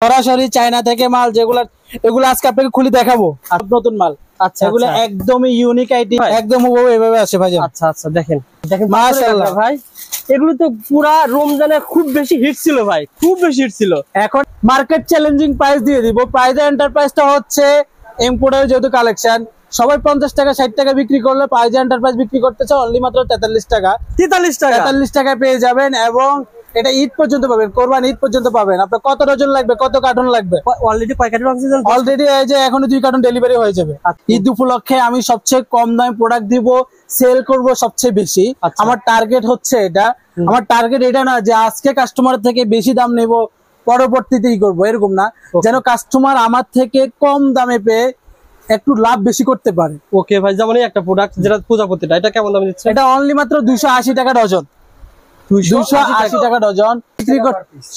সরাসরি চায়না থেকে মাল যেগুলো এগুলো আজকে আপনাকে খুলে দেখাবো আর নতুন মাল। আচ্ছা এগুলো একদমই ইউনিক আইটেম, একদম এভাবে আসে ভাই। আচ্ছা আচ্ছা দেখেন দেখেন মাশাআল্লাহ ভাই, এগুলো তো পুরা রমজানে খুব বেশি হিট ছিল ভাই, খুব বেশি হিট ছিল। এখন মার্কেট চ্যালেঞ্জিং প্রাইস দিয়ে দিব। প্রাইজের এন্টারপ্রাইজটা হচ্ছে ইম্পোর্টার যেহেতু কালেকশন সবাই 50 টাকা 60 টাকা বিক্রি করলে প্রাইজ এন্টারপ্রাইজ বিক্রি করতেছে অনলি মাত্র 43 টাকা। 43 টাকা পেয়ে যাবেন এবং এটা ঈদ পর্যন্ত পাবেন, কোরবানি ঈদ পর্যন্ত পাবেন। আপনার কত ডজন লাগবে, কত কার্টন লাগবে? অলরেডি পাইকারি অলরেডি এই যে এখনো 2 কার্টন ডেলিভারি হয়ে যাবে। ঈদ উপলক্ষে আমি সবচেয়ে কম দামে প্রোডাক্ট দিব, সেল করব সবচেয়ে বেশি। আমার টার্গেট হচ্ছে এটা। আমার টার্গেট এটা না যে আজকে কাস্টমার থেকে বেশি দাম নেব পরবর্তীতেই করব, এরকম না। যেন কাস্টমার আমার থেকে কম দামে পেয়ে একটু লাভ বেশি করতে পারে। ওকে ভাই, যেমন একটা প্রোডাক্ট যেটা পূজাপতিটা, এটা কেমন দামে দিচ্ছে? এটা অনলি মাত্র 280 টাকা ডজন। 280 টাকা ডজন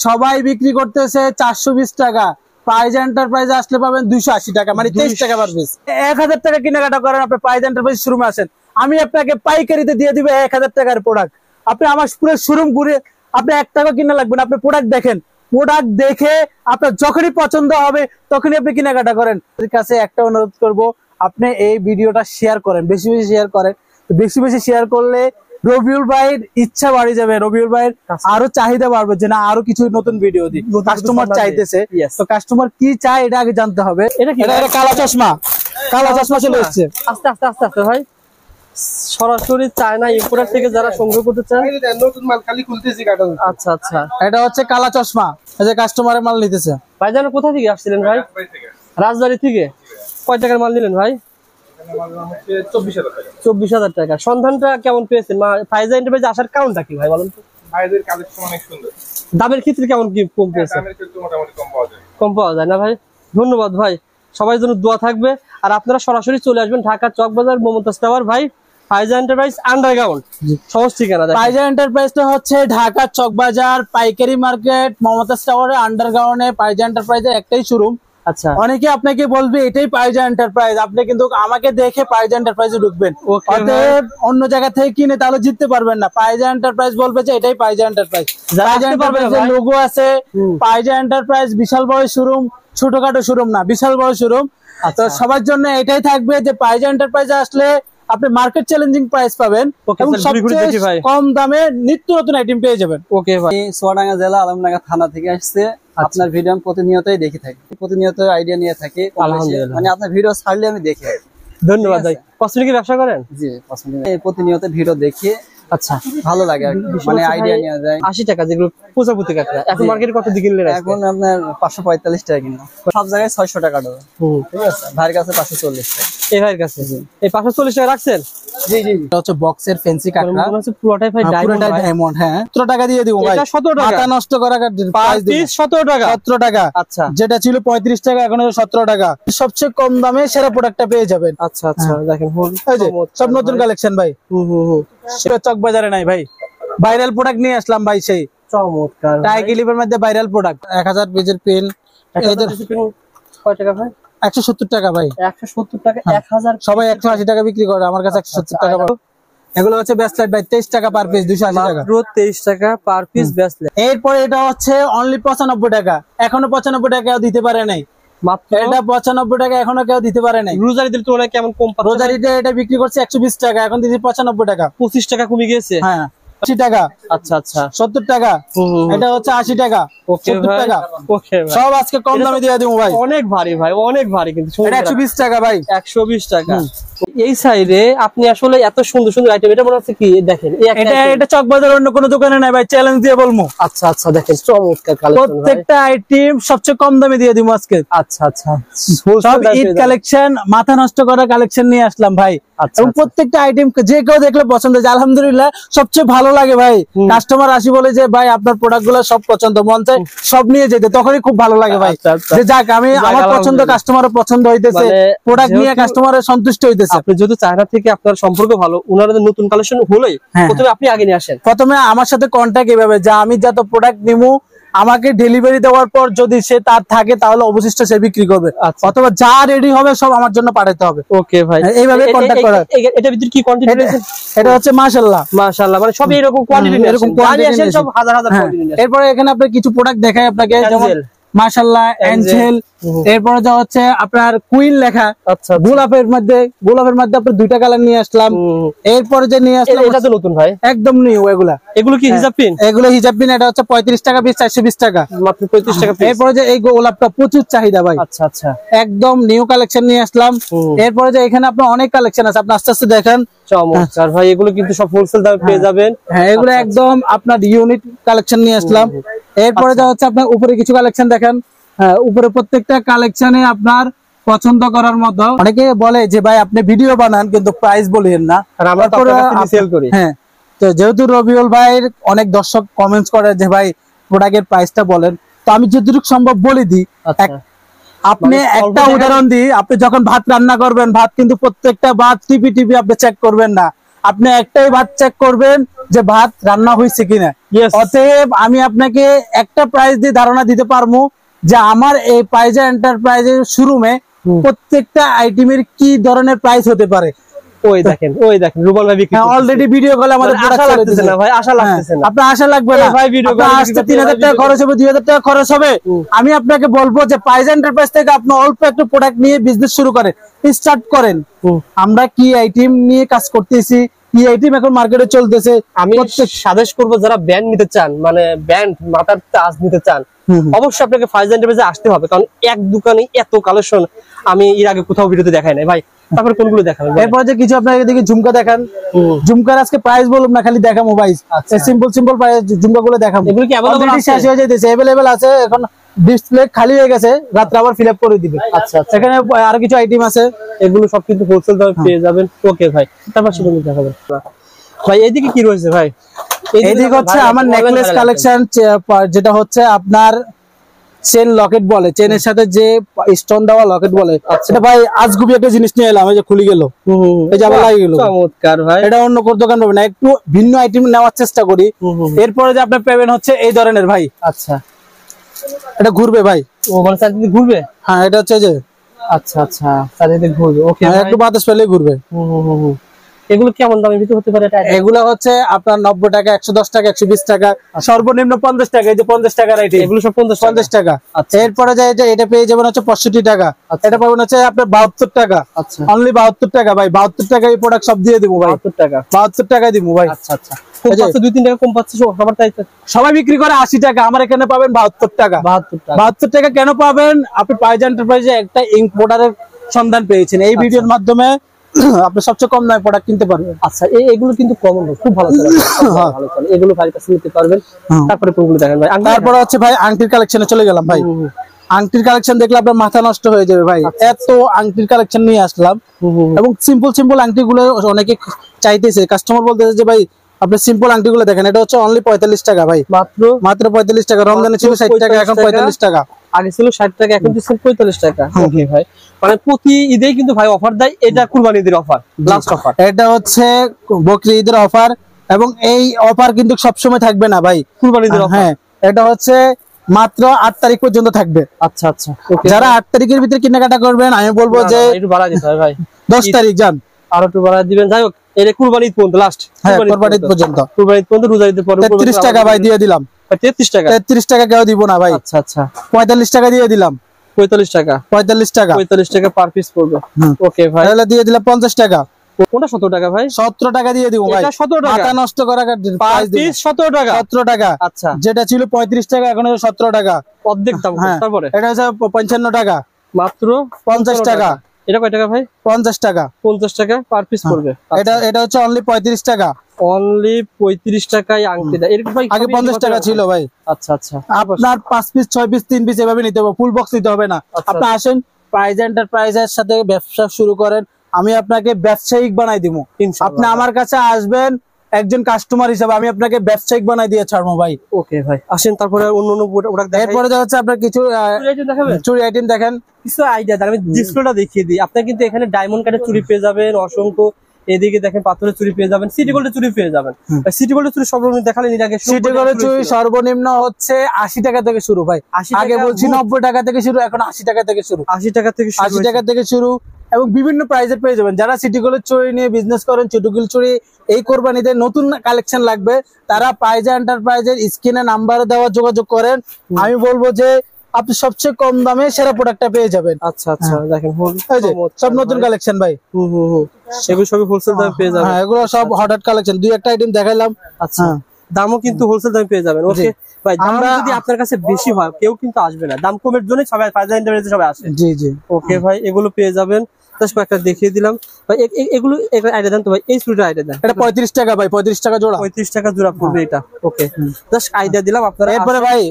সবাই বিক্রি করতেছে 420 টাকা। প্রাইজ এন্টারপ্রাইজ আসলে পাবেন 280 টাকা, মানে 23 টাকা পার পিস। 1000 টাকা কেনাকাটা করেন, আপনি প্রাইজ এন্টারপ্রাইজ শোরুমে আসেন, আমি আপনাকে পাইকারিতে দিয়ে দিব 1000 টাকার প্রোডাক্ট। আপনি আমার পুরো শোরুম ঘুরে আপনি 1 টাকা কিনা লাগবে না, আপনি প্রোডাক্ট দেখেন, প্রোডাক্ট দেখে আপনার যখনই পছন্দ হবে তখনই আপনি কেনাকাটা করেন। আপনার কাছে একটা অনুরোধ করব, আপনি এই ভিডিওটা শেয়ার করেন, বেশি বেশি শেয়ার করেন। বেশি বেশি শেয়ার করলে রবিউল ভাইয়ের ইচ্ছা বাড়ি যাবে, রবিউল ভাইয়ের আরো চাহিদা বাড়বে যে না আরো কিছু নতুন ভিডিও দিই। কাস্টমার চাইতেছে, তো কাস্টমার কি চায় এটা আগে জানতে হবে। এটা কালা চশমা, কালা চশমা চলে এসেছে। আস্তে আস্তে আস্তে আস্তে ভাই, সরাসরি চায়না ইম্পোর্টার থেকে যারা সংগ্রহ করতে চান নতুন মাল খালি খুলতেছি কার্টন। আচ্ছা আচ্ছা, এটা হচ্ছে কালা চশমা, এই যে কাস্টমারের মাল নিতেছে। ভাই জানো কোথা থেকে আসছিলেন ভাই? রাজবাড়ী থেকে। কয় টাকার মাল নিলেন ভাই? 24,000 টাকা। সন্ধানটা কেমন পেয়েছেন? ফাইজা এন্টারপ্রাইজ আসার কারণটা কি ভাই বলেন তো? ভাইদের কালেকশন অনেক সুন্দর। দামের ক্ষেত্রে কেমন কি কম পেয়েছেন? দামের ক্ষেত্রে মোটামুটি কম পাওয়া যায়। কম পাওয়া যায় না ভাই? ধন্যবাদ ভাই, সবার জন্য দোয়া থাকবে। আর আপনারা সরাসরি চলে আসবেন ঢাকা চকবাজার মমতাজ টাওয়ার ভাই, ফাইজা এন্টারপ্রাইজ আন্ডারগ্রাউন্ড। সহজ ঠিকানা। ফাইজা এন্টারপ্রাইজটা হচ্ছে ঢাকা চকবাজার পাইকারি মার্কেট মমতাজ টাওয়ারের আন্ডারগ্রাউন্ডে ফাইজা এন্টারপ্রাইজের একটাই শোরুম। আচ্ছা, অনেকে আপনাকে বলবে এটাই ফাইজা এন্টারপ্রাইজ, আপনি কিন্তু আমাকে দেখে ফাইজা এন্টারপ্রাইজে ঢুকবেন। অতএব অন্য জায়গা থেকে কিনে তাহলে জিততে পারবেন না। ফাইজা এন্টারপ্রাইজ বলবে যে এটাই ফাইজা এন্টারপ্রাইজ। ফাইজা এন্টারপ্রাইজের লোগো আছে। ফাইজা এন্টারপ্রাইজ বিশাল বড় শোরুম, ছোটখাটো শোরুম না, বিশাল বড় শোরুম। তো সবার জন্য এটাই থাকবে যে ফাইজা এন্টারপ্রাইজে আসলে আপনি মার্কেট চ্যালেঞ্জিং প্রাইস পাবেন এবং সবচেয়ে কম দামে নিত্য নতুন আইটেম পেয়ে যাবেন। ওকে ভাই, চুয়াডাঙ্গা জেলা আলমডাঙ্গা থানা থেকে আসছে। আপনার ভিডিও আমি প্রতিনিয়তই দেখে থাকি, প্রতিনিয়ত আইডিয়া নিয়ে থাকি। মানে আপনার ভিডিও ছাড়লে আমি দেখি। ধন্যবাদ ভাই। কসমেটিক ব্যবসা করেন? জি, প্রতিনিয়ত ভিডিও দেখি। আচ্ছা, ভালো লাগে আর মানে আইডিয়া নিয়ে যায়। 80 টাকা যেগুলো পূজাপতি কাকড়া, এখন মার্কেটে কত দিকে কিনলেন? এখন আপনার 545 টাকা কিনলাম, সব জায়গায় 600 টাকা ডলার। ঠিক আছে, ভাইয়ের কাছে 540 টাকা। এই ভাইয়ের কাছে এই 540 টাকা রাখছেন? জি জি, এটা হচ্ছে বক্সের ফ্যান্সি কাকড়া, পুরোটাই ভাই ডায়মন্ড। হ্যাঁ 17 টাকা দিয়ে দিব ভাই। এটা 17 টাকা, মাথা নষ্ট করা প্রাইস দিন। 17 টাকা, 17 টাকা। আচ্ছা, যেটা ছিল 35 টাকা এখন 17 টাকা। সবচেয়ে কম দামে সেরা প্রোডাক্টটা পেয়ে যাবেন। আচ্ছা আচ্ছা, দেখেন এই যে সব নতুন কালেকশন ভাই। সেটা চকবাজারে নাই ভাই, ভাইরাল প্রোডাক্ট নিয়ে আসলাম ভাই। সেই চমৎকার টাই ক্লিপের মধ্যে ভাইরাল প্রোডাক্ট। 1000 পেজের পেন কয় টাকা ভাই? 170 টাকা ভাই। 170 টাকা। 1000 সবাই 180 টাকা বিক্রি করে, আমার কাছে 170 টাকা। এগুলো হচ্ছে ব্রেসলেট ভাই, 23 টাকা পার পিস। 280 টাকা, মাত্র 23 টাকা পার পিস ব্রেসলেট। এরপরে এটা হচ্ছে অনলি 95 টাকা। এখনো 95 টাকা কেউ দিতে পারে নাই। মাত্র এটা 95 টাকা এখনো কেউ দিতে পারে নাই। রোজারিদের তুলনায় কেমন কম? রোজারিতে এটা বিক্রি করছে 120 টাকা, এখন দিচ্ছি 95 টাকা। 25 টাকা কমে গেছে। হ্যাঁ 80 টাকা। আচ্ছা আচ্ছা, 70 টাকা। এটা হচ্ছে 80 টাকা। ওকে ভাই, ওকে ভাই, সব আজকে কম দামে দিয়ে দেবো ভাই। অনেক ভারী ভাই, অনেক ভারী। কিন্তু এটা 120 টাকা ভাই। 120 টাকা। এই সাইডে আপনি আসলে এত সুন্দর সুন্দর আইটেম, এটা মনে হচ্ছে কি দেখেন, এটা চকবাজার অন্য কোনো দোকানে নাই ভাই, চ্যালেঞ্জ দিয়ে বলবো। আচ্ছা আচ্ছা, দেখেন চমৎকার কালেকশন। প্রত্যেকটা আইটেম সবচেয়ে কম দামে দিয়ে দিব আজকে। আচ্ছা আচ্ছা, সব ঈদ কালেকশন, মাথা নষ্ট করা কালেকশন নিয়ে আসলাম ভাই। এবং প্রত্যেকটা আইটেম যে কেউ দেখলে পছন্দ হয়। আলহামদুলিল্লাহ সবচেয়ে ভালো লাগে ভাই, কাস্টমার আসি বলে যে ভাই আপনার প্রোডাক্ট গুলো সব পছন্দ, মন চাই সব নিয়ে যেতে, তখনই খুব ভালো লাগে ভাই। যে যাক আমি আমার পছন্দ কাস্টমারের পছন্দ হইতেছে, প্রোডাক্ট নিয়ে কাস্টমারের সন্তুষ্ট হইতেছে। আপনি যেহেতু চায়না থেকে আপনার সম্পর্ক ভালো, ওনাদের নতুন কালেকশন হলেই প্রথমে আপনি আগে নিয়ে আসেন। প্রথমে আমার সাথে কন্ট্যাক্ট এভাবে যে আমি যত প্রোডাক্ট নিবো আমাকে ডেলিভারি দেওয়ার পর যদি সে তার থাকে তাহলে অবশিষ্ট সে বিক্রি করবে, অথবা যা রেডি হবে সব আমার জন্য পাঠাতে হবে। ওকে ভাই, এইভাবে কন্টাক্ট করা। এটা ভিতর কি কোয়ান্টিটি রয়েছে? এটা হচ্ছে মাশাআল্লাহ মাশাআল্লাহ, মানে সব এরকম কোয়ান্টিটি, এরকম কোয়ান্টিটি আসে সব হাজার হাজার কোয়ান্টিটি। এরপরে এখানে আপনি কিছু প্রোডাক্ট দেখাই আপনাকে, যেমন মাশাআল্লাহ, এঞ্জেল, এরপরে যা হচ্ছে আপনার কুইন লেখা, আচ্ছা গোলাপের মধ্যে আপনার দুইটা কালার নিয়ে আসলাম। এরপরে যে নিয়ে আসলাম এটা তো নতুন ভাই, একদম নিউ। এগুলো কি হিজাব পিন? এগুলো হিজাব পিন, এটা হচ্ছে 35 টাকা পিস, 420 টাকা মাত্র 35 টাকা পিস। এরপরে যে এই গোলাপটা প্রচুর চাহিদা ভাই, আচ্ছা আচ্ছা, একদম নিউ কালেকশন নিয়ে আসলাম। এরপরে যে এখানে আপনার অনেক কালেকশন আছে, আপনি আস্তে আস্তে দেখেন। চমৎকার ভাই, এগুলো কিন্তু সব হোলসেল দামে পেয়ে যাবেন। হ্যাঁ, এগুলো একদম আপনার ইউনিট কালেকশন নিয়ে আসলাম। এরপরে যা হচ্ছে আপনার উপরে কিছু কালেকশন দেখেন। হ্যাঁ, উপরে প্রত্যেকটা কালেকশনে আপনার পছন্দ করার মতো। অনেকে বলে যে ভাই আপনি ভিডিও বানান কিন্তু প্রাইস বলেন না, আর আমরা তো আপনার কাছে সেল করি। হ্যাঁ, তো যেহেতু রবিউল ভাইয়ের অনেক দর্শক কমেন্টস করে যে ভাই প্রোডাক্টের প্রাইসটা বলেন, তো আমি যতটুকু সম্ভব বলে দিই। আপনি একটা উদাহরণ দিই, আপনি যখন ভাত রান্না করবেন, ভাত কিন্তু প্রত্যেকটা ভাত টিপি আপনি চেক করবেন না, আপনি একটাই ভাত চেক করবেন যে ভাত রান্না হয়েছে কিনা। অতএব আমি আপনাকে একটা প্রাইস দিয়ে ধারণা দিতে পারবো যে আমার এই পাইজা এন্টারপ্রাইজের শোরুমে প্রত্যেকটা আইটেমের কি ধরনের প্রাইস হতে পারে। ওই দেখেন রুবেল ভাই বিক্রি অলরেডি ভিডিও কলে আমাদের আশা লাগতেছে না ভাই, আশা লাগতেছে না। আপনার আশা লাগবে না ভাই, ভিডিও কলে আসতে 3000 টাকা খরচ হবে, 2000 টাকা খরচ হবে। আমি আপনাকে বলবো যে পাইজা এন্টারপ্রাইজ থেকে আপনি অল্প একটু প্রোডাক্ট নিয়ে বিজনেস শুরু করেন, স্টার্ট করেন। আমরা কি আইটেম নিয়ে কাজ করতেছি, কি আইটেম এখন মার্কেটে চলতেছে, আমি সাজেস্ট করবো যারা ব্যান্ড নিতে চান, মানে ব্যান্ড মাথার তাজ নিতে চান, অবশ্যই আপনাকে ফাইজা এন্টারপ্রাইজে আসতে হবে। কারণ এক দোকানে এত কালেকশন আমি এর আগে কোথাও ভিডিওতে দেখাই নাই ভাই। তারপরে কোনগুলো দেখাবেন? এরপর যে কিছু আপনাকে দেখি ঝুমকা দেখান। ঝুমকার আজকে প্রাইস বলুন না, খালি দেখাবো ভাই। সিম্পল প্রাইস ঝুমকা গুলো দেখাবো। এগুলো কি अवेलेबल আছে? শেষ হয়ে যাইতেছে, अवेलेबल আছে এখন। ডিসপ্লে খালি হয়ে গেছে, রাত্রে আবার ফিল আপ করে দিবে। আচ্ছা, এখানে আরো কিছু আইটেম আছে, এগুলো সব কিন্তু হোলসেল দামে পেয়ে যাবেন। ওকে ভাই, তারপর শুধু দেখাবেন ভাই। এইদিকে কি রয়েছে ভাই? এইদিকে হচ্ছে আমার নেকলেস কালেকশন, যেটা হচ্ছে আপনার চেন লকেট বলে, চেনের সাথে যে স্টোন দেওয়া লকেট বলে। সেটা ভাই আজগুবি একটা জিনিস নিয়ে এলাম, এই যে খুলে গেল, এই যে আবার লাগে গেল। চমৎকার ভাই, এটা অন্য কোন দোকান পাবে না, একটু ভিন্ন আইটেম নেওয়ার চেষ্টা করি। এরপরে যে আপনি পাবেন হচ্ছে এই ধরনের ভাই। আচ্ছা, এটা ঘুরবে ভাই। ও মানে চারিদিকে ঘুরবে? হ্যাঁ, এটা হচ্ছে যে আচ্ছা আচ্ছা, চারিদিকে ঘুরবে। ওকে, একটু বাতাস পেলে ঘুরবে। এগুলো কেমন দামের ভিতরে হতে পারে? এগুলো হচ্ছে আপনার 90 টাকা, 110 টাকা, 120 টাকা, সর্বনিম্ন 50 টাকা। এই যে 50 টাকার আইটেম, এগুলো সব 50 টাকা। এরপরে যে এটা পেয়ে যাবেন হচ্ছে 65 টাকা, এটা পাবেন হচ্ছে আপনার 72 টাকা। আচ্ছা, অনলি 72 টাকা ভাই। 72 টাকা এই প্রোডাক্ট সব দিয়ে দিব ভাই। 72 টাকা, 72 টাকায় দিব ভাই। আচ্ছা আচ্ছা, কম পাচ্ছে 2-3 টাকা কম পাচ্ছে সবার, তাই তো? সবাই বিক্রি করে 80 টাকা, আমার এখানে পাবেন 72 টাকা। 72 টাকা কেন পাবেন? আপনি পাইজা এন্টারপ্রাইজে একটা ইম্পোর্টারের সন্ধান পেয়েছেন, এই ভিডিওর মাধ্যমে আপনি সবচেয়ে কম দামে প্রোডাক্ট কিনতে পারবেন। আচ্ছা, এগুলো কিন্তু কমন, খুব ভালো চলে, ভালো চলে। এগুলো ভাই কাছে নিতে পারবেন। তারপরে কোনগুলো দেখেন ভাই? তারপরে হচ্ছে ভাই আংটির কালেকশনে চলে গেলাম ভাই। আংটির কালেকশন দেখলে আপনার মাথা নষ্ট হয়ে যাবে ভাই, এত আংটির কালেকশন নিয়ে আসলাম। এবং সিম্পল আংটি গুলো অনেকে চাইতেছে, কাস্টমার বলতেছে যে ভাই আপনি সিম্পল আংটি গুলো দেখেন। এটা হচ্ছে অনলি 45 টাকা ভাই, মাত্র 45 টাকা। রমজানে ছিল 60 টাকা, এখন 45 টাকা। আগে ছিল 60 টাকা, এখন দিচ্ছেন 45 টাকা। ওকে ভাই, মানে প্রতি ঈদে কিন্তু ভাই অফার দেয়। এটা কুরবানি ঈদের অফার, লাস্ট অফার। এটা হচ্ছে বকরি ঈদের অফার, এবং এই অফার কিন্তু সবসময় থাকবে না ভাই, কুরবানি ঈদের অফার। হ্যাঁ, এটা হচ্ছে মাত্র 8 তারিখ পর্যন্ত থাকবে। আচ্ছা আচ্ছা, যারা 8 তারিখের ভিতরে কেনাকাটা করবেন, আমি বলবো যে একটু বাড়া দিতে হয় ভাই, 10 তারিখ যান, আরো একটু বাড়া দিবেন। যাই হোক, এটা কুরবানি ঈদ পর্যন্ত লাস্ট। হ্যাঁ, কুরবানি ঈদ পর্যন্ত, কুরবানি ঈদ পর্যন্ত, রোজা ঈদের পরে 33 টাকা ভাই দিয়ে দিলাম। 33 টাকা? 33 টাকা কেউ দিব না ভাই। আচ্ছা আচ্ছা, 45 টাকা দিয়ে দিলাম। 45 টাকা? 45 টাকা, 45 টাকা পার পিস পড়বে। ওকে ভাই, তাহলে দিয়ে দিলাম 50 টাকা। কোনটা 17 টাকা ভাই? 17 টাকা দিয়ে দিব ভাই। এটা 17 টাকা? মাথা নষ্ট করা পার পিস 17 টাকা? 17 টাকা। আচ্ছা, যেটা ছিল 35 টাকা, এখন হচ্ছে 17 টাকা, অর্ধেক দাম। তারপরে এটা হচ্ছে 55 টাকা, মাত্র 50 টাকা। এটা কয় টাকা ভাই? 50 টাকা। 50 টাকা পার পিস পড়বে। এটা হচ্ছে অনলি 35 টাকা। অনলি 35 টাকায় আংটিটা। এরকম ভাই আগে 50 টাকা ছিল ভাই। আচ্ছা আচ্ছা, আপনার 5 পিস 6 পিস 3 পিস এভাবে নিতে হবে, ফুল বক্স নিতে হবে না। আপনি আসেন পাইজা এন্টারপ্রাইজের সাথে ব্যবসা শুরু করেন, আমি আপনাকে ব্যবসায়িক বানাই দিব। আপনি আমার কাছে আসবেন একজন কাস্টমার হিসেবে, আমি আপনাকে ব্যবসায়িক বানাই দিয়ে ছাড়বো ভাই। ওকে ভাই, আসেন তারপরে অন্য প্রোডাক্ট দেখাই। এরপরে হচ্ছে আপনার কিছু চুড়ি আইটেম দেখেন, কিছু আইডিয়া দেন, আমি ডিসপ্লেটা দেখিয়ে দিই। আপনি কিন্তু এখানে ডায়মন্ড কাটের চুড়ি পেয়ে যাবেন অসংখ্য, এদিকে দেখেন পাথরের চুড়ি পেয়ে যাবেন, সিটি গোল্ডের চুড়ি পেয়ে যাবেন। সিটি গোল্ডের চুড়ি সর্বনিম্ন দেখালেন এর আগে? সিটি গোল্ডের চুড়ি সর্বনিম্ন হচ্ছে 80 টাকা থেকে শুরু ভাই। আগে বলছি 90 টাকা থেকে শুরু, এখন 80 টাকা থেকে শুরু। 80 টাকা থেকে 80 টাকা থেকে শুরু, এবং বিভিন্ন প্রাইজের পেয়ে যাবেন। যারা সিটি গোল্ডের চুড়ি নিয়ে বিজনেস করেন, চুটুকিল চুড়ি এই কোরবানিতে নতুন কালেকশন লাগবে, তারা পাইজা এন্টারপ্রাইজের স্ক্রিনে নাম্বার দেওয়া যোগাযোগ করেন। আমি বলবো যে আপনি সবচেয়ে কম দামে সেরা প্রোডাক্টটা পেয়ে যাবেন। আচ্ছা আচ্ছা, দেখেন এই যে সব নতুন কালেকশন ভাই। সেগুলো সবই হোলসেল দামে পেয়ে যাবেন। হ্যাঁ, এগুলো সব হঠাৎ কালেকশন, দুই একটা আইটেম দেখাইলাম। আচ্ছা, দামও কিন্তু হোলসেল দামে পেয়ে যাবেন। ওকে ভাই, আমরা যদি আপনার কাছে বেশি হয় কেউ কিন্তু আসবে না, দাম কমের জন্য সবাই ফাইজা এন্টারপ্রাইজে সবাই আসে। জি জি। ওকে ভাই, এগুলো পেয়ে যাবেন। জাস্ট কয়েকটা দেখিয়ে দিলাম ভাই। এগুলো আইডিয়া দেন তো ভাই, এই চুড়িটা আইডিয়া দেন। এটা 35 টাকা ভাই, 35 টাকা জোড়া। 35 টাকা জোড়া পড়বে এটা। ওকে, জাস্ট আইডিয়া দিলাম আপনারা। এরপরে ভাই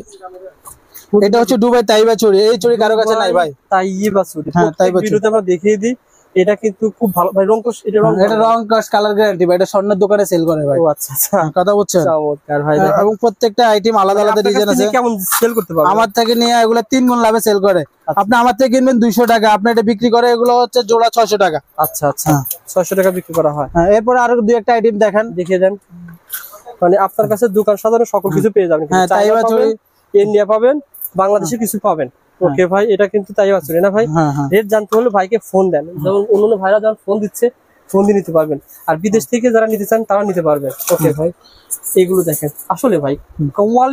এটা হচ্ছে দুবাই তাইবা চুড়ি, এই চুড়ি কারো কাছে নাই ভাই। তাইবা চুড়ি, হ্যাঁ, তাইবা চুড়ি। ভিডিওতে আমরা দেখিয়ে দিই। এটা কিন্তু খুব ভালো ভাই, রং কোশ, এটা রং কস কালার গ্যারান্টি ভাই, এটা স্বর্ণের দোকানে সেল করে ভাই। ও আচ্ছা আচ্ছা, কথা বুঝছেন? চমৎকার ভাই। এবং প্রত্যেকটা আইটেম আলাদা আলাদা ডিজাইন আছে। কেমন সেল করতে পারবেন? আমার থেকে নিয়ে এগুলো 3 গুণ লাভে সেল করে। আপনি আমার থেকে কিনবেন 200 টাকা, আপনি এটা বিক্রি করে এগুলো হচ্ছে জোড়া 600 টাকা। আচ্ছা আচ্ছা, 600 টাকা বিক্রি করা হয়। হ্যাঁ, এরপরে আরো দুই একটা আইটেম দেখেন, দেখিয়ে দেন। মানে আপনার কাছে দোকান সাধারণ সকল কিছু পেয়ে যাবেন। হ্যাঁ, তাইবা চুড়ি, ইন্ডিয়া পাবেন, বাংলাদেশে কিছু পাবেন। ওকে ভাই, এটা কিন্তু তাইবা চুড়ি না ভাই? হ্যাঁ হ্যাঁ। রেট জানতে হলে ভাইকে ফোন দেন, যেমন অন্য ভাইরা যখন ফোন দিচ্ছে ফোন দিয়ে নিতে পারবেন। আর বিদেশ থেকে যারা নিতে চান তারা নিতে পারবেন। ওকে ভাই, এগুলো দেখেন আসলে ভাই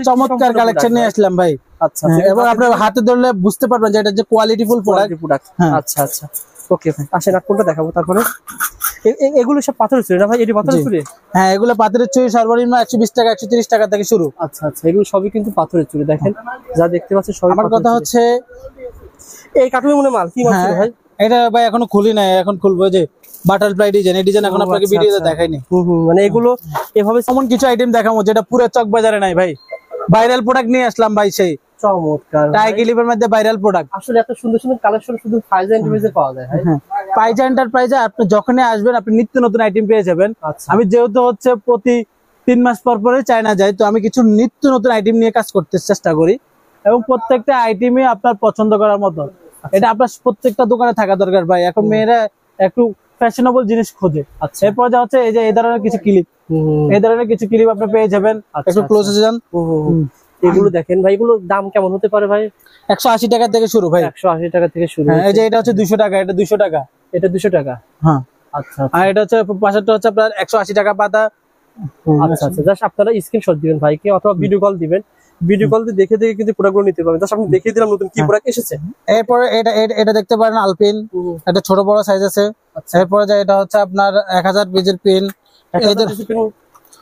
চমৎকার কালেকশন নিয়ে আসলাম ভাই। আচ্ছা, এবং আপনার হাতে ধরলে বুঝতে পারবেন যে এটা যে কোয়ালিটিফুল প্রোডাক্ট। আচ্ছা আচ্ছা, ওকে ভাই, আসেন আর কোনটা দেখাবো তারপরে। এগুলো সব পাথরের চুড়ি না ভাই? এটি পাথরের চুড়ি? হ্যাঁ, এগুলো পাথরের চুড়ি সর্বনিম্ন 120 টাকা 130 টাকা থেকে শুরু। আচ্ছা আচ্ছা, এগুলো সবই কিন্তু পাথরের চুড়ি। দেখেন যা দেখতে পাচ্ছেন সবই। আমার কথা হচ্ছে এই কাঠুরি মনে মাল কি মাল ছিল ভাই? এটা ভাই এখনো খুলি নাই, এখন খুলবো। যে বাটারফ্লাই ডিজাইন, এই ডিজাইন এখন আপনাকে ভিডিওতে দেখাইনি। মানে এগুলো এভাবে এমন কিছু আইটেম দেখাবো যেটা পুরো চক বাজারে নাই ভাই। ভাইরাল প্রোডাক্ট নিয়ে আসলাম ভাই, সেই চমৎকার টাই ক্লিপের মধ্যে ভাইরাল প্রোডাক্ট। আসলে এত সুন্দর সুন্দর কালেকশন শুধু ফাইজা এন্টারপ্রাইজে পাওয়া যায়। ফাইজা এন্টারপ্রাইজে আপনি যখনই আসবেন আপনি নিত্য নতুন আইটেম পেয়ে যাবেন। আমি যেহেতু হচ্ছে প্রতি 3 মাস পর পরে চায়না যাই, তো আমি কিছু নিত্য নতুন আইটেম নিয়ে কাজ করতে চেষ্টা করি এবং প্রত্যেকটা আইটেমই আপনার পছন্দ করার মতো। এটা আপনার প্রত্যেকটা দোকানে থাকা দরকার ভাই। এখন মেয়েরা একটু ফ্যাশনেবল জিনিস খোঁজে। আচ্ছা, এরপর যা হচ্ছে এই যে এই ধরনের কিছু ক্লিপ, এই ধরনের কিছু ক্লিপ আপনি পেয়ে যাবেন। একটু ক্লোজে যান। এগুলো দেখেন ভাই, এগুলোর দাম কেমন হতে পারে ভাই? 180 টাকা থেকে শুরু ভাই। 180 টাকা থেকে শুরু। এই যে এটা হচ্ছে 200 টাকা, এটা 200 টাকা, এটা 200 টাকা। হ্যাঁ আচ্ছা, আর এটা হচ্ছে পাশেরটা হচ্ছে আপনার 180 টাকা পাতা। আচ্ছা আচ্ছা, জাস্ট আপনারা স্ক্রিনশট দিবেন ভাইকে অথবা ভিডিও কল দিবেন। ভিডিও কল দিয়ে দেখে দেখে কিন্তু প্রোডাক্টগুলো নিতে পারবেন। জাস্ট আমি দেখিয়ে দিলাম নতুন কি প্রোডাক্ট এসেছে। এরপরে এটা দেখতে পারেন আলপিন, এটা ছোট বড় সাইজ আছে। এরপরে যে এটা হচ্ছে আপনার 1000 পিসের পিন।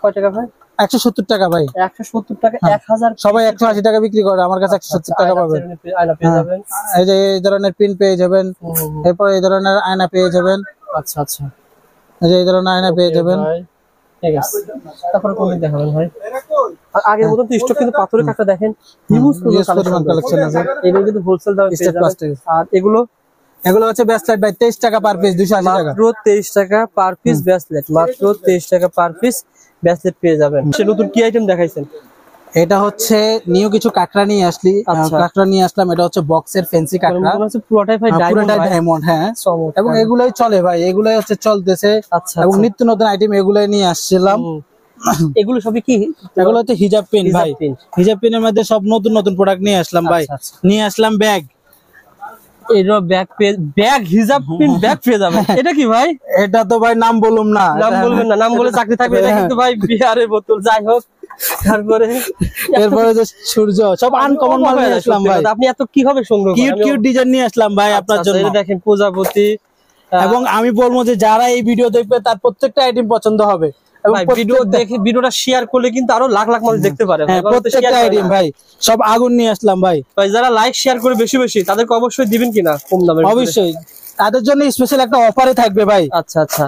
কয় টাকা ভাই? 170 টাকা ভাই। 170 টাকা, 1000। সবাই 180 টাকা বিক্রি করে, আমার কাছে 170 টাকা পাবেন। এই যে এই ধরনের পিন পেয়ে যাবেন। এরপর এই ধরনের আয়না পেয়ে যাবেন। আচ্ছা আচ্ছা, এই যে এই ধরনের আয়না পেয়ে যাবেন। ঠিক আছে, তারপরে কোন দিক দেখাবেন ভাই? আর আগের মতন তো স্টক কিন্তু পাথরের কাটা দেখেন হিউজ পরিমাণ কালেকশন আছে। এগুলো কিন্তু হোলসেল দামে পেয়ে যাবেন। আর এগুলো হচ্ছে ব্রেসলেট ভাই, 23 টাকা পার পিস, 280 টাকা। মাত্র 23 টাকা পার পিস ব্রেসলেট, মাত্র 23 টাকা পার পিস ব্রেসলেট পেয়ে যাবেন। সে নতুন কি আইটেম দেখাইছেন? এটা হচ্ছে নিউ কিছু কাকড়া নিয়ে আসলি। কাকড়া নিয়ে আসলাম, এটা হচ্ছে বক্সের ফ্যান্সি কাকড়া, পুরোটাই ভাই ডায়মন্ড। হ্যাঁ, এবং এগুলাই চলে ভাই, এগুলাই হচ্ছে চলতেছে। আচ্ছা, এবং নিত্য নতুন আইটেম এগুলাই নিয়ে আসছিলাম। এগুলো সবই কি? এগুলো হচ্ছে হিজাব পিন ভাই। হিজাব পিনের মধ্যে সব নতুন নতুন প্রোডাক্ট নিয়ে আসলাম ভাই। নিয়ে আসলাম ব্যাগ, এরও ব্যাগ হিজাব পিন ব্যাগ পেয়ে যাবেন। এটা কি ভাই? এটা তো ভাই নাম বলুম না, নাম বলবেন না, নাম বলে চাকরি থাকবে। এটা কিন্তু ভাই বিহারের বোতল। যাই হোক, তারপরে এরপরে যে সূর্য, সব আনকমন মাল নিয়ে আসলাম ভাই। আপনি এত কিভাবে সংগ্রহ করেন? কিউট কিউট ডিজাইন নিয়ে আসলাম ভাই আপনার জন্য। এটা দেখেন প্রজাপতি। এবং আমি বলবো যে যারা এই ভিডিও দেখবে তার প্রত্যেকটা আইটেম পছন্দ হবে। ভিডিওটা শেয়ার করলে কিন্তু আরো লাখ লাখ মানুষ দেখতে পারে। প্রত্যেকটা আইটেম ভাই সব আগুন নিয়ে আসলাম ভাই। যারা লাইক শেয়ার করে বেশি বেশি তাদেরকে অবশ্যই দিবেন কিনা কম দামে? অবশ্যই, তাদের জন্য স্পেশাল একটা অফারে থাকবে ভাই। আচ্ছা আচ্ছা,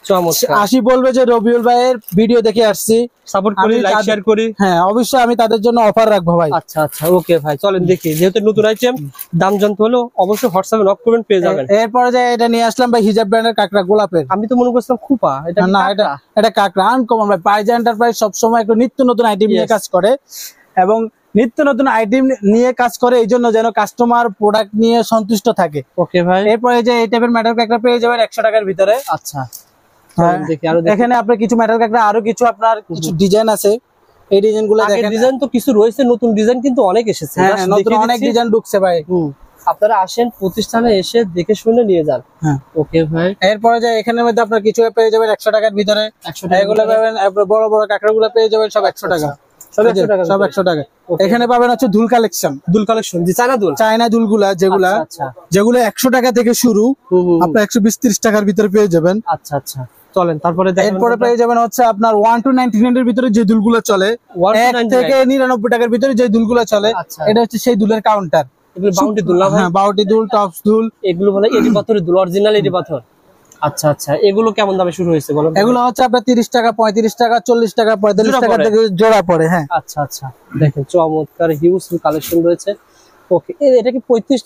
চমৎকার। আসি বলবে যে রবিউল ভাইয়ের ভিডিও দেখে আসছি, সাপোর্ট করি, লাইক শেয়ার করি। হ্যাঁ, অবশ্যই আমি তাদের জন্য অফার রাখবো ভাই। আচ্ছা আচ্ছা, ওকে ভাই, চলেন দেখি। যেহেতু নতুন আইটেম, দাম জানতে হলেও অবশ্যই হোয়াটসঅ্যাপে নক করবেন, পেয়ে যাবেন। এরপরে যে এটা নিয়ে আসলাম ভাই হিজাব ব্র্যান্ডের কাকড়া, গোলাপের। আমি তো মনে করছিলাম খুপা। এটা না, এটা কাকড়া আনকমন ভাই। ফাইজা এন্টারপ্রাইজ সবসময় একটু নিত্য নতুন আইটেম নিয়ে কাজ করে এবং নিত্য নতুন আইটেম নিয়ে কাজ করে এই জন্য যেন কাস্টমার প্রোডাক্ট নিয়ে সন্তুষ্ট থাকে। ওকে ভাই, এরপরে যে এই টাইপের ম্যাটার কাকড়া পেয়ে যাবেন 100 টাকার ভিতরে। আচ্ছা, এখানে আপনার কিছু ম্যাটার কাকড়া, আরো কিছু আপনার কিছু ডিজাইন আছে। এই ডিজাইন গুলো দেখেন, ডিজাইন তো কিছু রয়েছে, নতুন ডিজাইন কিন্তু অনেক এসেছে। হ্যাঁ, নতুন অনেক ডিজাইন ঢুকছে ভাই। আপনারা আসেন প্রতিষ্ঠানে, এসে দেখে শুনে নিয়ে যান। ওকে ভাই, এরপরে যে এখানের মধ্যে আপনার কিছু পেয়ে যাবেন 100 টাকার ভিতরে। 100 টাকা এগুলো পাবেন। বড় বড় কাকড়া গুলো পেয়ে যাবেন সব 100 টাকা। সব 100 টাকা, সব 100 টাকা। এখানে পাবেন হচ্ছে দুল কালেকশন, দুল কালেকশন, জি চায়না দুল, চায়না দুলগুলা যেগুলা আচ্ছা, যেগুলো 100 টাকা থেকে শুরু, আপনার 120-30 টাকার ভিতরে পেয়ে যাবেন। আচ্ছা আচ্ছা, চলেন তারপরে দেখেন। এরপরে পেয়ে যাবেন হচ্ছে আপনার 1 to 99 এর ভিতরে যে দুলগুলো চলে, 1 to 1 থেকে 99 টাকার ভিতরে যে দুলগুলো চলে, আচ্ছা। এটা হচ্ছে সেই দুলের কাউন্টার। এগুলো বাউন্টি দুল না ভাই? হ্যাঁ, বাউটি দুল, টপস দুল, এগুলো বলে এডি পাথরের দুল, অরিজিনাল এডি পাথর। আচ্ছা আচ্ছা, এগুলো কেমন দামে শুরু হয়েছে বলো? এগুলো হচ্ছে আপনার 30 টাকা, 35 টাকা, 40 টাকা, 45 টাকা থেকে জোড়া পড়ে। হ্যাঁ, আচ্ছা আচ্ছা, দেখেন চমৎকার হিউজ কালেকশন রয়েছে। ওকে, এটা কি 35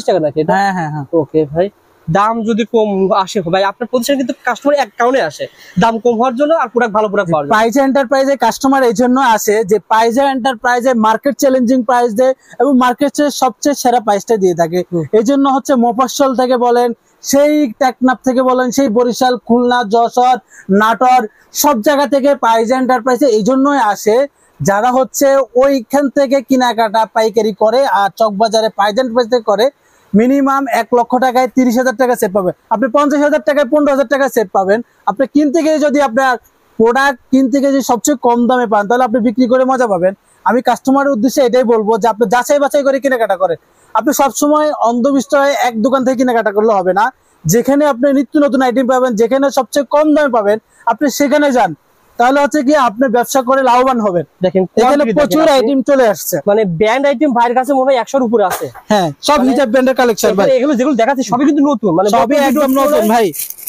টাকা নাকি এটা? হ্যাঁ, হ্যাঁ, হ্যাঁ। ওকে ভাই, দাম যদি কম আসে ভাই, আপনার প্রতিষ্ঠান কিন্তু কাস্টমার এক কারণে আসে, দাম কম হওয়ার জন্য আর প্রোডাক্ট ভালো প্রোডাক্ট পাওয়ার জন্য। পাইজা এন্টারপ্রাইজে কাস্টমার এই জন্য আসে যে পাইজা এন্টারপ্রাইজে মার্কেট চ্যালেঞ্জিং প্রাইস দেয় এবং মার্কেটের সবচেয়ে সেরা প্রাইসটা দিয়ে থাকে। এই জন্য হচ্ছে মফস্বল থেকে বলেন, সেই টেকনাফ থেকে বলেন, সেই বরিশাল, খুলনা, যশোর, নাটোর, সব জায়গা থেকে পাইজা এন্টারপ্রাইজে এই জন্যই আসে যারা হচ্ছে ওইখান থেকে কেনাকাটা পাইকারি করে আর চকবাজারে পাইজা এন্টারপ্রাইজ থেকে করে। মিনিমাম 1 লক্ষ টাকায় 30,000 টাকা সেভ পাবেন, আপনি 50,000 টাকায় 15,000 টাকা সেভ পাবেন। আপনি কিনতে গিয়ে যদি আপনার প্রোডাক্ট কিনতে গিয়ে যদি সবচেয়ে কম দামে পান, তাহলে আপনি বিক্রি করে মজা পাবেন। আমি কাস্টমারের উদ্দেশ্যে এটাই বলবো যে আপনি যাচাই বাছাই করে কেনাকাটা করেন। আপনি সবসময় অন্ধবিশ্বাসে এক দোকান থেকে কেনাকাটা করলে হবে না। যেখানে আপনি নিত্য নতুন আইটেম পাবেন, যেখানে সবচেয়ে কম দামে পাবেন, আপনি সেখানে যান, তাহলে হচ্ছে কি আপনি ব্যবসা করে লাভবান হবেন। দেখেন এখানে প্রচুর আইটেম চলে আসছে, মানে ব্র্যান্ড আইটেম ভাইয়ের কাছে মনে হয় 100 এর উপরে আছে। হ্যাঁ, সব হিজাব ব্র্যান্ডের কালেকশন ভাই। এগুলো যেগুলো দেখাচ্ছে সবই কিন্তু নতুন, মানে সবই একদম নতুন ভাই।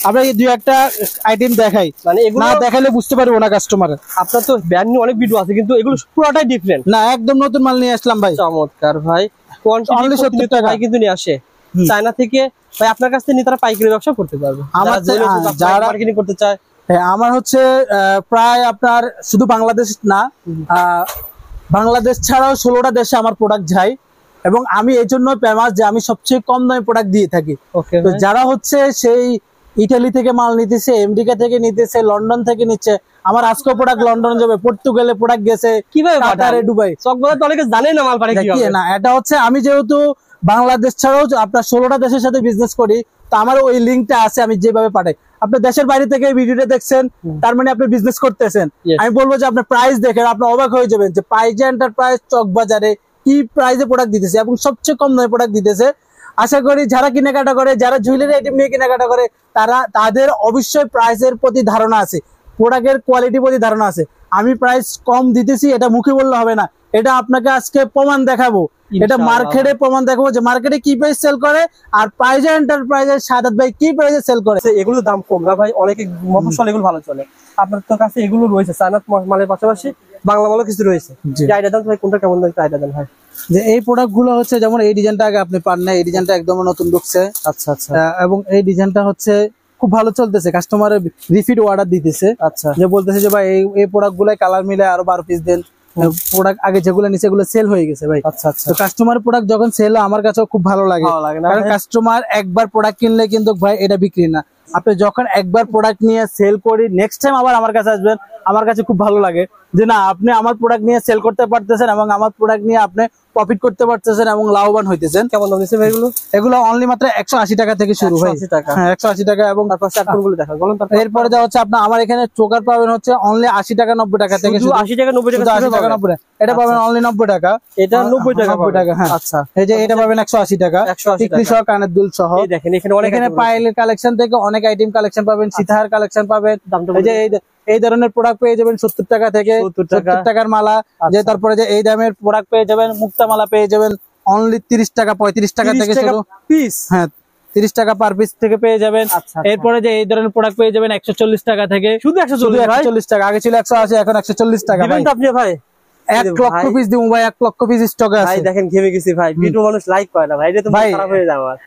আমরা এই দুই একটা আইটেম দেখাই, মানে এগুলো না দেখালে বুঝতে পারবো না কাস্টমার। আপনার তো ব্র্যান্ড নিয়ে অনেক ভিডিও আছে, কিন্তু এগুলো পুরোটাই ডিফারেন্ট। না, একদম নতুন মাল নিয়ে আসলাম ভাই। চমৎকার ভাই, Only 70 টাকা। ভাই কিন্তু নিয়ে আসে চায়না থেকে। ভাই আপনার কাছ থেকে নিয়ে তারা পাইকারি ব্যবসা করতে পারবে, আমার যারা মার্কেটিং করতে চায়। হ্যাঁ, আমার হচ্ছে প্রায় আপনার শুধু বাংলাদেশ না, বাংলাদেশ ছাড়াও 16টা দেশে আমার প্রোডাক্ট যায় এবং আমি এই জন্য ফেমাস যে আমি সবচেয়ে কম দামে প্রোডাক্ট দিয়ে থাকি। ওকে, তো যারা হচ্ছে সেই ইটালি থেকে মাল নিতেছে, আমেরিকা থেকে নিতেছে, লন্ডন থেকে নিচ্ছে, আমার আজকে প্রোডাক্ট লন্ডন যাবে, পর্তুগালে প্রোডাক্ট গেছে, কিভাবে কাতারে, দুবাই। চকবাজার তো অনেকে জানে না মাল পারে কিভাবে। না, এটা হচ্ছে আমি যেহেতু বাংলাদেশ ছাড়াও আপনার 16টা দেশের সাথে বিজনেস করি, তো আমার ওই লিঙ্কটা আছে, আমি যেভাবে পাঠাই। আপনি দেশের বাইরে থেকে এই ভিডিওটা দেখছেন, তার মানে আপনি বিজনেস করতেছেন। আমি বলবো যে আপনার প্রাইস দেখেন, আপনি অবাক হয়ে যাবেন যে পাইজা এন্টারপ্রাইজ চকবাজারে কি প্রাইসে প্রোডাক্ট দিতেছে এবং সবচেয়ে কম দামে প্রোডাক্ট দিতেছে। আশা করি যারা কেনাকাটা করে, যারা জুয়েলারি আইটেম নিয়ে কেনাকাটা করে, তাদের অবশ্যই প্রাইসের প্রতি ধারণা আছে, প্রোডাক্টের কোয়ালিটির প্রতি ধারণা আছে। আমি প্রাইস কম দিতেছি এটা মুখে বললে হবে না, এটা আপনাকে আজকে প্রমাণ দেখাবো, এটা মার্কেটে প্রমাণ দেখাবো যে মার্কেটে কি প্রাইস সেল করে আর পাইজা এন্টারপ্রাইজের সাদাত ভাই কি প্রাইসে সেল করে। এগুলো দাম কম না ভাই, অনেকে মফস্বল এগুলো ভালো চলে। আপনার তো কাছে এগুলো রয়েছে চায়না মালের পাশাপাশি বাংলা মালও কিছু রয়েছে। আইডিয়া দেন ভাই, কোনটা কেমন দাম আইডিয়া দেন ভাই। যে এই প্রোডাক্ট গুলো হচ্ছে যেমন এই ডিজাইনটা আগে আপনি পান না, এই ডিজাইনটা একদম নতুন ঢুকছে। আচ্ছা আচ্ছা, এবং এই ডিজাইনটা হচ্ছে খুব ভালো চলতেছে, কাস্টমারের রিপিট অর্ডার দিতেছে। আচ্ছা, যে বলতেছে যে ভাই এই প্রোডাক্ট গুলো কালার মিলে আরো 12 পিস দেন। প্রোডাক্ট আগে যেগুলো নিচে এগুলো সেল হয়ে গেছে ভাই। আচ্ছা আচ্ছা, তো কাস্টমার প্রোডাক্ট যখন সেল হয় আমার কাছেও খুব ভালো লাগে, কারণ কাস্টমার একবার প্রোডাক্ট কিনলে কিন্তু ভাই এটা বিক্রি না। আপনি যখন একবার প্রোডাক্ট নিয়ে সেল করি, নেক্সট টাইম আবার আমার কাছে আসবেন, আমার কাছে খুব ভালো লাগে যে না আপনি আমার প্রোডাক্ট নিয়ে সেল করতে পারতেছেন এবং আমার প্রোডাক্ট নিয়ে আপনি প্রফিট করতে পারতেছেন এবং লাভবান হইতেছেন। কেমন দাম দিচ্ছে ভাই এগুলো? এগুলো অনলি মাত্র 180 টাকা থেকে শুরু ভাই। 180 টাকা, হ্যাঁ 180 টাকা। এবং তারপর চারকোনগুলো দেখান বলুন। এরপরে যা হচ্ছে আপনার আমার এখানে চোকার পাবেন হচ্ছে অনলি 80 টাকা 90 টাকা থেকে শুরু। 80 টাকা 90 টাকা, 80 টাকা 90 টাকা, এটা পাবেন অনলি 90 টাকা। এটা 90 টাকা, 90 টাকা। হ্যাঁ, আচ্ছা, এই যে এটা পাবেন 180 টাকা, 180 টিকলি সহ কানের দুল সহ। এই দেখেন এখানে অনেক এখানে পাইলের কালেকশন থেকে অনেক আইটেম কালেকশন পাবেন, সীতাহার কালেকশন পাবেন। এই যে এই ধরনের প্রোডাক্ট পেয়ে যাবেন 70 টাকা থেকে, 70 টাকার মালা। যে তারপরে যে এই দামের প্রোডাক্ট পেয়ে যাবেন, মুক্তা মালা পেয়ে যাবেন অনলি 30 টাকা 35 টাকা থেকে শুরু পিস। হ্যাঁ, 30 টাকা পার পিস থেকে পেয়ে যাবেন। আচ্ছা, এরপরে যে এই ধরনের প্রোডাক্ট পেয়ে যাবেন 140 টাকা থেকে। শুধু 140 টাকা, আগে ছিল 180, এখন 140 টাকা। দিবেন তো আপনি ভাই? 1 লক্ষ পিস দিব ভাই, 1 লক্ষ পিস স্টকে আছে ভাই। দেখেন ঘেমে গেছি ভাই, ভিডিও মানুষ লাইক করে না ভাই, এটা তো খারাপ হয়ে যায় আমার।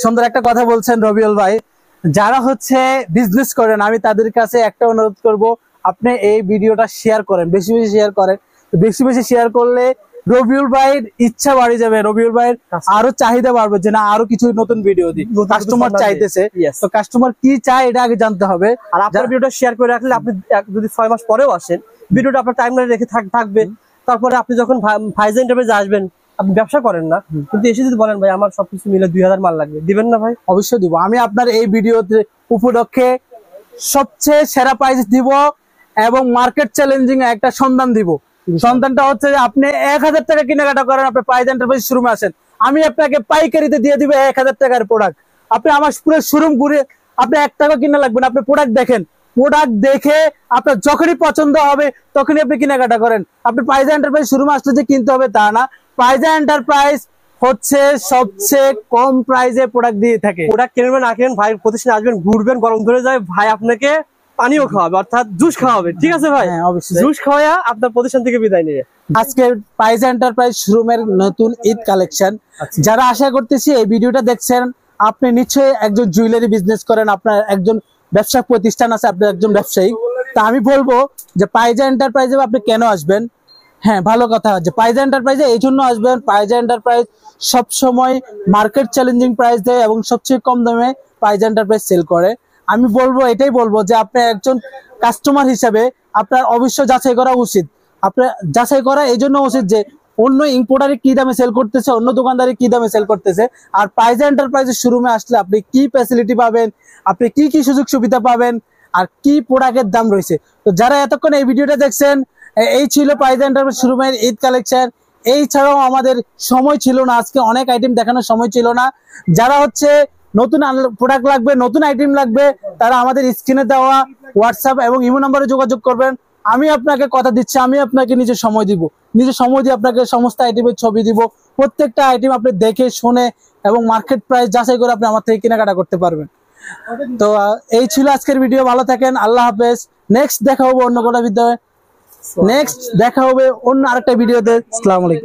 সুন্দর একটা কথা বলছেন রবিউল ভাই, যারা হচ্ছে বিজনেস করেন আমি তাদের কাছে একটা অনুরোধ করব, আপনি এই ভিডিওটা শেয়ার করেন, বেশি বেশি শেয়ার করেন। বেশি বেশি শেয়ার করলে রবিউল ভাইয়ের ইচ্ছা বাড়ি যাবে, রবিউল ভাইয়ের আরো চাহিদা বাড়বে যে না আরো কিছু নতুন ভিডিও দিই, কাস্টমার চাইতেছে। তো কাস্টমার কি চায় এটা আগে জানতে হবে। আর আপনার ভিডিওটা শেয়ার করে রাখলে আপনি যদি 6 মাস পরেও আসেন, ভিডিওটা আপনার টাইমলাইনে রেখে থাকবে। তারপরে আপনি যখন ফাইজা এন্টারপ্রাইজে আসবেন, আপনি ব্যবসা করেন না, কিন্তু এসে যদি বলেন ভাই আমার সবকিছু মিলে 2000 মাল লাগবে, দিবেন না ভাই? অবশ্যই দিব। আমি আপনার এই ভিডিওতে উপলক্ষে সবচেয়ে সেরা প্রাইস দিব এবং মার্কেট চ্যালেঞ্জিং একটা সন্ধান দিব। সন্তানটা হচ্ছে যে আপনি 1000 টাকা কেনাকাটা করেন, আপনি প্রাইজ এন্টারপ্রাইজ শোরুমে আসেন, আমি আপনাকে পাইকারিতে দিয়ে দিব 1000 টাকার প্রোডাক্ট। আপনি আমার পুরো শোরুম ঘুরে আপনি 1 টাকা কিনা লাগবে না, আপনি প্রোডাক্ট দেখেন, প্রোডাক্ট দেখে আপনার যখনই পছন্দ হবে তখনই আপনি কেনাকাটা করেন। আপনি প্রাইজ এন্টারপ্রাইজ শোরুমে আসলে যে কিনতে হবে তা না, প্রাইজ এন্টারপ্রাইজ হচ্ছে সবচেয়ে কম প্রাইজে প্রোডাক্ট দিয়ে থাকে। প্রোডাক্ট কিনবেন না কিনবেন ভাই প্রতিষ্ঠানে আসবেন, ঘুরবেন, গরম ধরে যায় ভাই আপনাকে পানিও খাওয়াবে, অর্থাৎ জুস খাওয়াবে, ঠিক আছে ভাই? হ্যাঁ, অবশ্যই। জুস খাওয়া আপনার প্রতিষ্ঠান থেকে বিদায় নিয়ে আজকে প্রাইজ এন্টারপ্রাইজ শোরুমের নতুন ঈদ কালেকশন, যারা আশা করতেছি এই ভিডিওটা দেখছেন আপনি নিশ্চয়ই একজন জুয়েলারি বিজনেস করেন, আপনার একজন ব্যবসা প্রতিষ্ঠান আছে, আপনি একজন ব্যবসায়ী। তা আমি বলবো যে প্রাইজ এন্টারপ্রাইজে আপনি কেন আসবেন? হ্যাঁ, ভালো কথা, যে প্রাইজ এন্টারপ্রাইজে এই জন্য আসবেন, প্রাইজ এন্টারপ্রাইজ সবসময় মার্কেট চ্যালেঞ্জিং প্রাইস দেয় এবং সবচেয়ে কম দামে প্রাইজ এন্টারপ্রাইজ সেল করে। আমি বলবো, এটাই বলবো যে আপনি একজন কাস্টমার হিসেবে আপনার অবশ্যই যাচাই করা উচিত। আপনার যাচাই করা এই জন্য উচিত যে অন্য ইম্পোর্টারে কি দামে সেল করতেছে, অন্য দোকানদারে কি দামে সেল করতেছে, আর প্রাইজ এন্টারপ্রাইজের শোরুমে আসলে আপনি কি ফ্যাসিলিটি পাবেন, আপনি কি কি সুযোগ সুবিধা পাবেন, আর কি প্রোডাক্টের দাম রয়েছে। তো যারা এতক্ষণ এই ভিডিওটা দেখছেন, এই ছিল প্রাইজ এন্টারপ্রাইজ শোরুমের ঈদ কালেকশন। এই ছাড়াও আমাদের সময় ছিল না, আজকে অনেক আইটেম দেখানোর সময় ছিল না। যারা হচ্ছে নতুন প্রোডাক্ট লাগবে, নতুন আইটেম লাগবে, তারা আমাদের স্ক্রিনে দেওয়া হোয়াটসঅ্যাপ এবং ইমো নম্বরে যোগাযোগ করবেন। আমি আপনাকে কথা দিচ্ছি, আমি আপনাকে নিজের সময় দিব, নিজের সময় দিয়ে আপনাকে সমস্ত আইটেমের ছবি দিব, প্রত্যেকটা আইটেম আপনি দেখে শুনে এবং মার্কেট প্রাইস যাচাই করে আপনি আমার থেকে কেনাকাটা করতে পারবেন। তো এই ছিল আজকের ভিডিও, ভালো থাকেন, আল্লাহ হাফেজ। নেক্সট দেখা হবে অন্য কোনো ভিডিওতে, নেক্সট দেখা হবে অন্য আরেকটা ভিডিওতে। আসসালামু আলাইকুম।